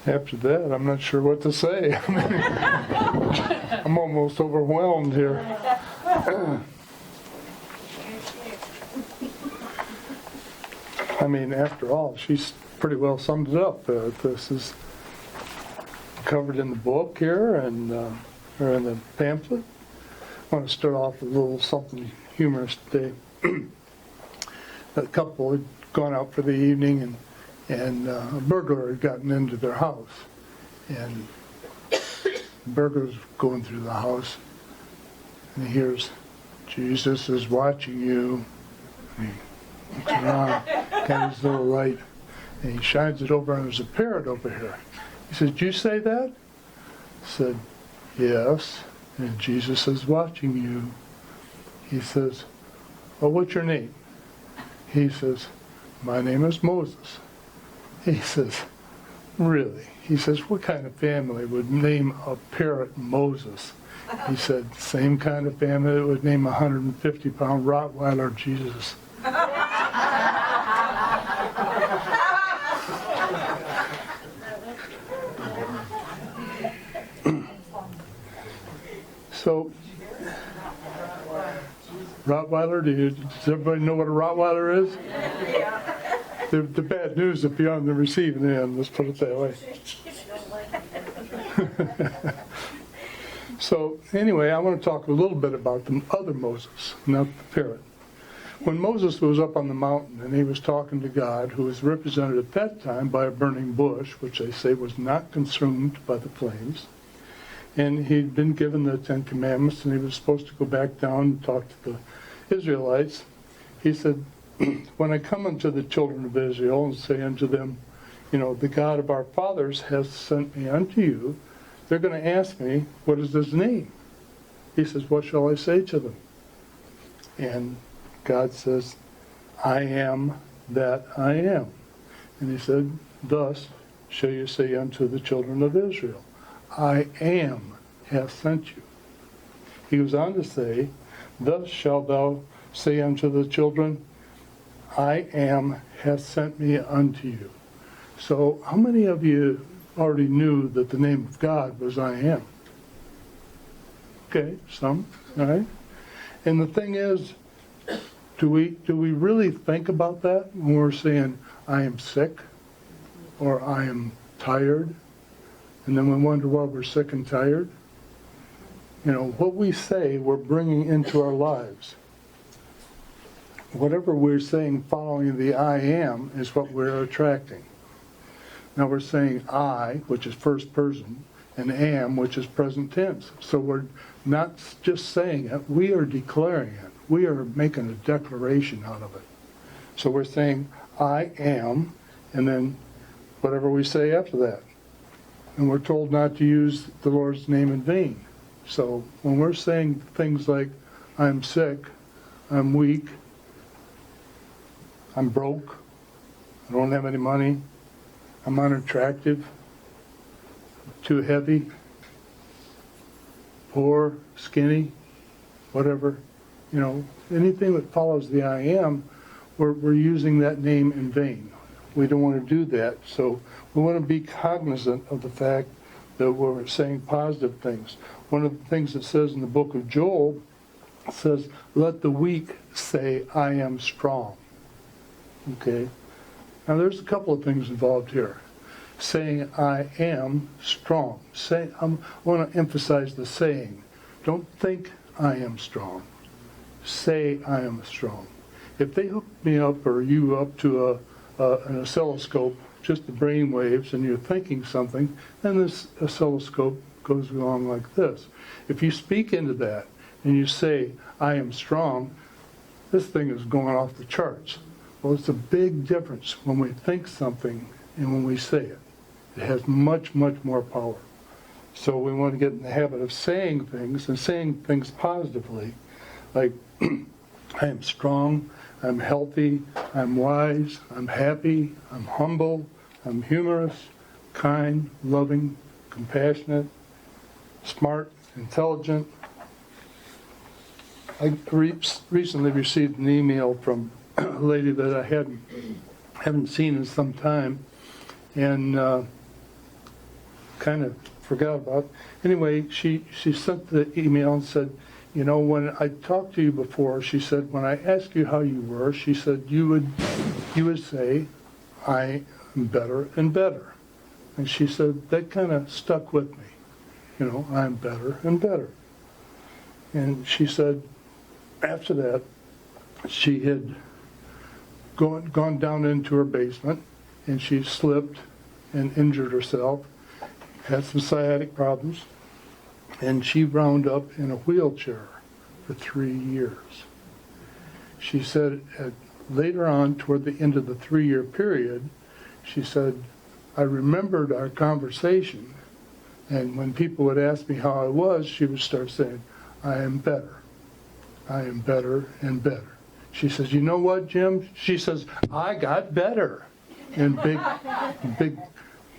After that, I'm not sure what to say. I'm almost overwhelmed here. I mean, after all, she's pretty well summed it up. This is covered in the book here and or in the pamphlet. I want to start off with a little something humorous today. A couple had gone out for the evening, and a burglar had gotten into their house. And the burglar's going through the house, and he hears, "Jesus is watching you." And he looks around, got his little light, and he shines it over, and there's a parrot over here. He says, "Did you say that?" I said, "Yes, and Jesus is watching you." He says, "Well, what's your name?" He says, "My name is Moses." He says, "Really?" He says, "What kind of family would name a parrot Moses?" He said, "Same kind of family that would name a 150-pound Rottweiler Jesus." So, Rottweiler, does everybody know what a Rottweiler is? The bad news is beyond the receiving end, let's put it that way. So, anyway, I want to talk a little bit about the other Moses, not the parrot. When Moses was up on the mountain and he was talking to God, who was represented at that time by a burning bush, which they say was not consumed by the flames, and he'd been given the Ten Commandments, and he was supposed to go back down and talk to the Israelites. He said, "When I come unto the children of Israel and say unto them, the God of our fathers has sent me unto you, they're going to ask me, what is his name?" He says, "What shall I say to them?" And God says, "I am that I am." And he said, "Thus shall you say unto the children of Israel, I am hath sent you." He goes on to say, "Thus shalt thou say unto the children, I am hath sent me unto you." So how many of you already knew that the name of God was I am? Okay, some, all right? And the thing is, do we really think about that when we're saying, "I am sick," or "I am tired"? And then we wonder why we're sick and tired. What we say, we're bringing into our lives. Whatever we're saying following the I am is what we're attracting. Now we're saying I, which is first person, and am, which is present tense. So we're not just saying it, we are declaring it. We are making a declaration out of it. So we're saying I am, and then whatever we say after that. And we're told not to use the Lord's name in vain. So when we're saying things like, "I'm sick," "I'm weak," "I'm broke," "I don't have any money," "I'm unattractive," "too heavy," "poor," "skinny," whatever, anything that follows the I am, we're using that name in vain. We don't want to do that. So we want to be cognizant of the fact that we're saying positive things. One of the things it says in the book of Joel says, "Let the weak say, I am strong." Okay? Now there's a couple of things involved here. Saying I am strong. I want to emphasize the saying. Don't think I am strong. Say I am strong. If they hook me up or you up to an oscilloscope, just the brain waves, and you're thinking something, then this oscilloscope goes along like this. If you speak into that and you say, "I am strong," this thing is going off the charts. Well, it's a big difference when we think something and when we say it. It has much, much more power. So we want to get in the habit of saying things and saying things positively, like, "I am strong, I'm healthy, I'm wise, I'm happy, I'm humble, I'm humorous, kind, loving, compassionate, smart, intelligent." I recently received an email from a lady that I haven't seen in some time, and kind of forgot about. Anyway, she sent the email and said, you know, when I talked to you before, she said, when I asked you how you were, she said, you would say, I am better and better. And she said, that kind of stuck with me. You know, I'm better and better. And she said, after that, she had gone down into her basement, and she slipped and injured herself, had some sciatic problems, and she wound up in a wheelchair for 3 years. She said later on, toward the end of the 3-year period, she said, I remembered our conversation, and when people would ask me how I was, she would start saying, I am better. I am better and better. She says, you know what, Jim? She says, I got better. In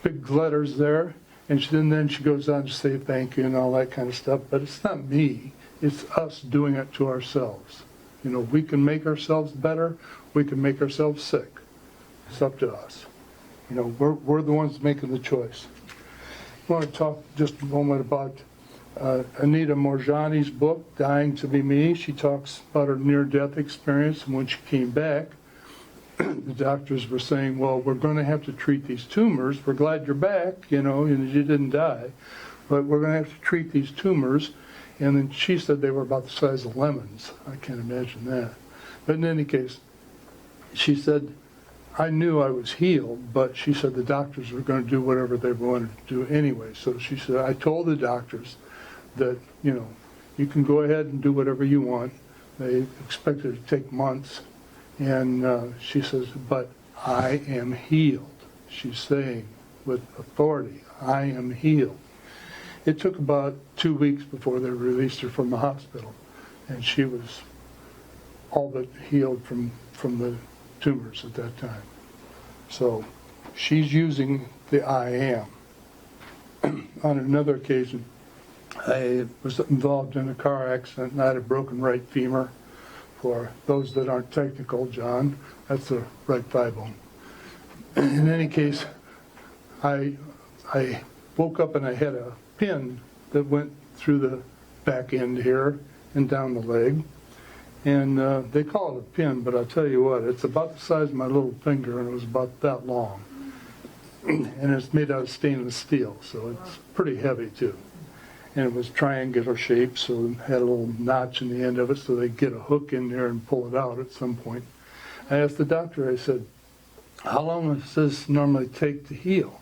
big letters there. And then she goes on to say thank you and all that kind of stuff. But it's not me. It's us doing it to ourselves. You know, we can make ourselves better. We can make ourselves sick. It's up to us. You know, we're the ones making the choice. I want to talk just a moment about Anita Morjani's book, Dying to Be Me. She talks about her near-death experience, and when she came back, the doctors were saying, well, we're going to have to treat these tumors. We're glad you're back, you know, and you didn't die, but we're going to have to treat these tumors. And then she said they were about the size of lemons. I can't imagine that. But in any case, she said, I knew I was healed, but she said the doctors were going to do whatever they wanted to do anyway. So she said, I told the doctors that, you know, you can go ahead and do whatever you want. They expected it to take months. And she says, but I am healed. She's saying with authority, I am healed. It took about 2 weeks before they released her from the hospital. And she was all but healed from the tumors at that time. So she's using the I am. On another occasion, I was involved in a car accident and I had a broken right femur. For those that aren't technical, John, that's the right thigh bone. In any case, I woke up and I had a pin that went through the back end here and down the leg. And they call it a pin, but I'll tell you what, it's about the size of my little finger, and it was about that long. And it's made out of stainless steel, so it's pretty heavy too. And it was triangular shaped, so it had a little notch in the end of it, so they'd get a hook in there and pull it out at some point. I asked the doctor, I said, how long does this normally take to heal?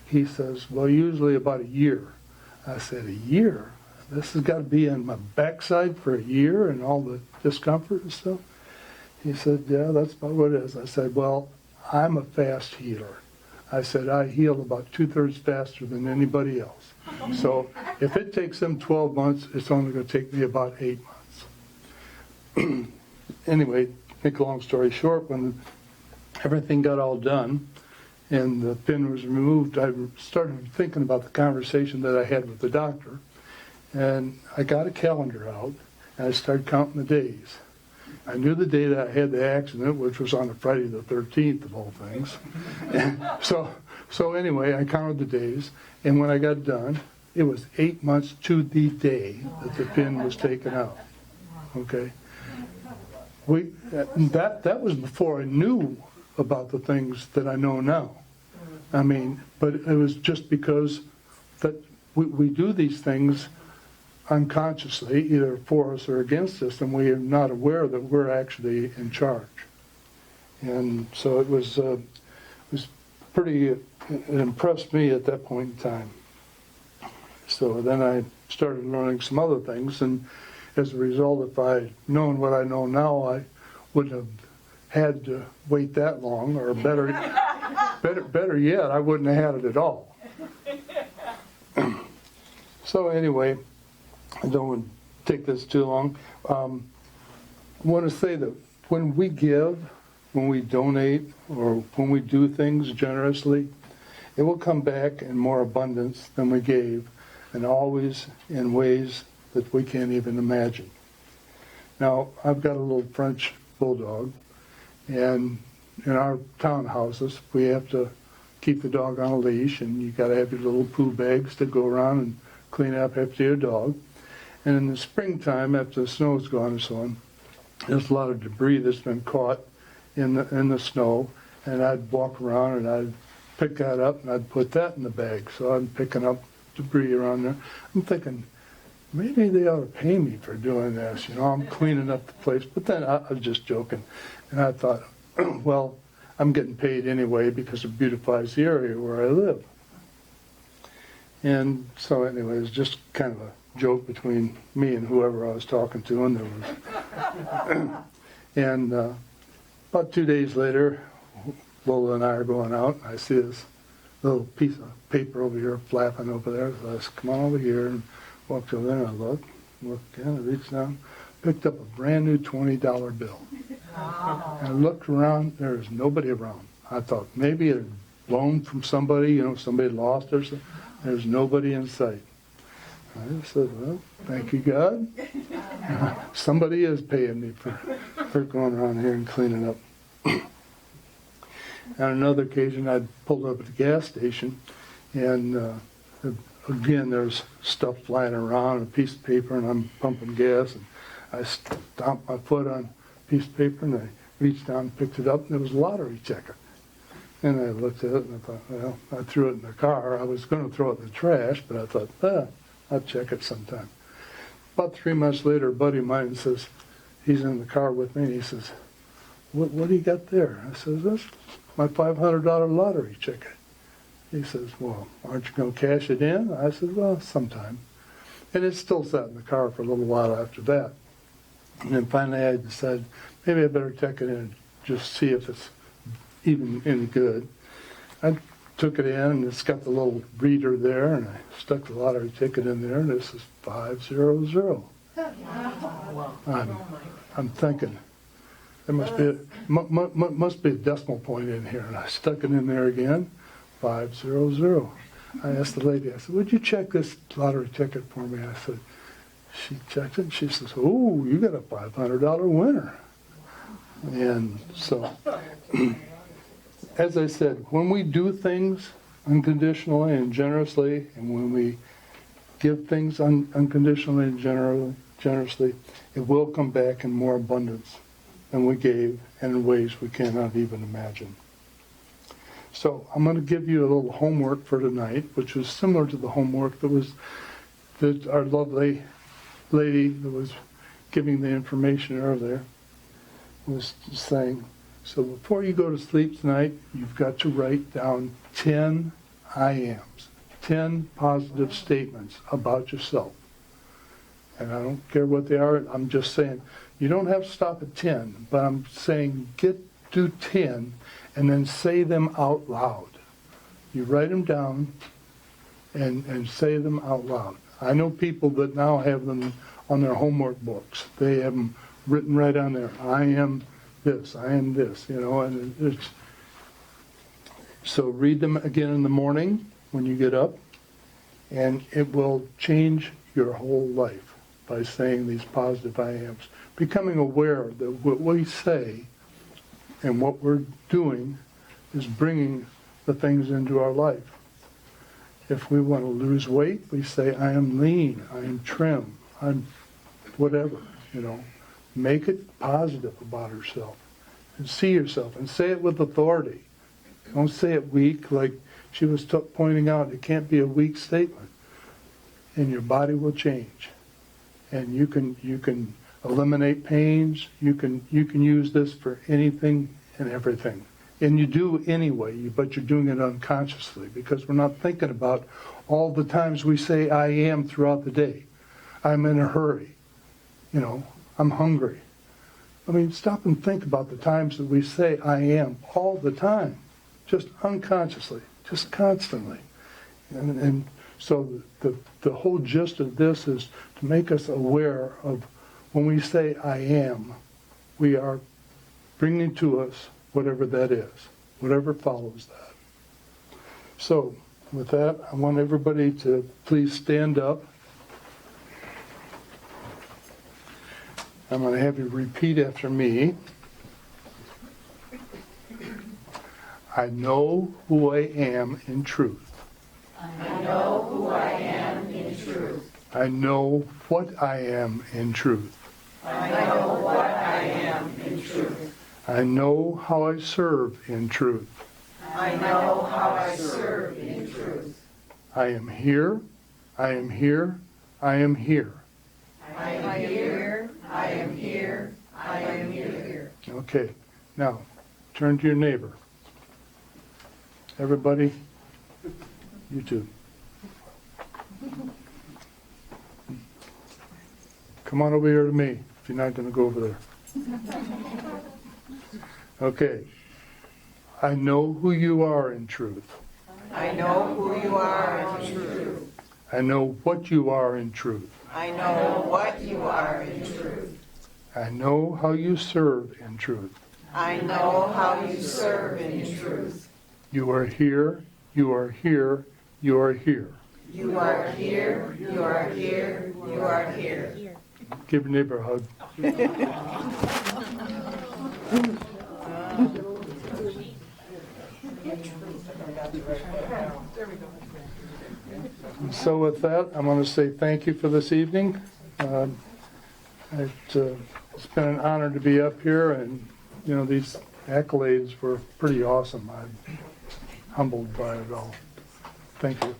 He says, well, usually about a year. I said, a year? This has got to be on my backside for a year and all the discomfort and stuff? He said, yeah, that's about what it is. I said, well, I'm a fast healer. I said, I heal about 2/3 faster than anybody else. So if it takes them 12 months, it's only going to take me about 8 months. Anyway, make a long story short, when everything got all done and the pin was removed, I started thinking about the conversation that I had with the doctor. And I got a calendar out, and I started counting the days. I knew the day that I had the accident, which was on a Friday the 13th of all things. And so anyway, I counted the days, and when I got done, it was 8 months to the day that the pin was taken out. Okay? That was before I knew about the things that I know now. I mean, but it was just because that we do these things unconsciously, either for us or against us, and we are not aware that we're actually in charge. And so it was pretty, it impressed me at that point in time. So then I started learning some other things, and as a result, if I had known what I know now, I wouldn't have had to wait that long, or better yet, I wouldn't have had it at all. So anyway, I don't want to take this too long. I want to say that when we give, when we donate, or when we do things generously, it will come back in more abundance than we gave, and always in ways that we can't even imagine. Now, I've got a little French bulldog, and in our townhouses, we have to keep the dog on a leash, and you got to have your little poo bags to go around and clean up after your dog. And in the springtime, after the snow's gone and so on, there's a lot of debris that's been caught in the snow, and I'd walk around and I'd pick that up and I'd put that in the bag. So I'm picking up debris around there. I'm thinking, maybe they ought to pay me for doing this. I'm cleaning up the place. But then I was just joking. And I thought, well, I'm getting paid anyway because it beautifies the area where I live. And so anyway, it was just kind of a joke between me and whoever I was talking to. And there was, and about 2 days later, Lola and I are going out, and I see this little piece of paper over here flapping over there. So I said, come on over here, and walked over there, and I looked again, I reached down, picked up a brand new $20 bill. Wow. And I looked around, there was nobody around. I thought maybe it had blown from somebody, somebody lost or something. There's nobody in sight. I said, well, thank you, God. Somebody is paying me for going around here and cleaning up. On another occasion, I pulled up at the gas station, and again, there's stuff flying around, a piece of paper, and I'm pumping gas, and I stomped my foot on a piece of paper, and I reached down and picked it up, and it was a lottery ticket. And I looked at it, and I thought, well, I threw it in the car. I was going to throw it in the trash, but I thought, I'll check it sometime. About 3 months later, a buddy of mine says, he's in the car with me, and he says, what do you got there? I says, that's my $500 lottery ticket. He says, well, aren't you going to cash it in? I said, well, sometime. And it still sat in the car for a little while after that. And then finally I decided, maybe I better check it in and just see if it's even any good. I took it in, and it's got the little reader there, and I stuck the lottery ticket in there, and this is 500. I'm thinking, there must be a decimal point in here, and I stuck it in there again, 500. I asked the lady, I said, would you check this lottery ticket for me? I said, she checked it, and she says, oh, you got a $500 winner. And so, as I said, when we do things unconditionally and generously, and when we give things unconditionally and generously, it will come back in more abundance than we gave, and in ways we cannot even imagine. So I'm going to give you a little homework for tonight, which was similar to the homework that our lovely lady that was giving the information earlier was saying. So before you go to sleep tonight, you've got to write down 10 I ams, 10 positive statements about yourself. And I don't care what they are, I'm just saying, you don't have to stop at 10, but I'm saying get to 10 and then say them out loud. You write them down and say them out loud. I know people that now have them on their homework books. They have them written right on there. I am this, and it's, so read them again in the morning when you get up, and it will change your whole life by saying these positive I ams. Becoming aware that what we say and what we're doing is bringing the things into our life. If we want to lose weight, we say, I am lean, I am trim, I'm whatever, Make it positive about yourself and see yourself and say it with authority. Don't say it weak, like she was pointing out. It can't be a weak statement. And your body will change. And you can eliminate pains. You can use this for anything and everything. And you do anyway, but you're doing it unconsciously because we're not thinking about all the times we say I am throughout the day. I'm in a hurry. I'm hungry. I mean, stop and think about the times that we say I am all the time, just unconsciously, just constantly. And so the whole gist of this is to make us aware of when we say I am, we are bringing to us whatever that is, whatever follows that. So with that, I want everybody to please stand up. I'm going to have you repeat after me. I know who I am in truth. I know who I am in truth. I know what I am in truth. I know what I am in truth. I know how I serve in truth. I know how I serve in truth. I am here. I am here. I am here. I am here. I am here. I am here. Okay, now turn to your neighbor. Everybody, you too. Come on over here to me if you're not going to go over there. Okay. I know who you are in truth. I know who you are in truth. I know what you are in truth. I know what you are in truth. I know how you serve in truth. I know how you serve in truth. You are here. You are here. You are here. You are here. You are here. You are here. Give your neighbor a hug. So with that, I'm going to say thank you for this evening. It's been an honor to be up here, and you know, these accolades were pretty awesome. I'm humbled by it all. Thank you.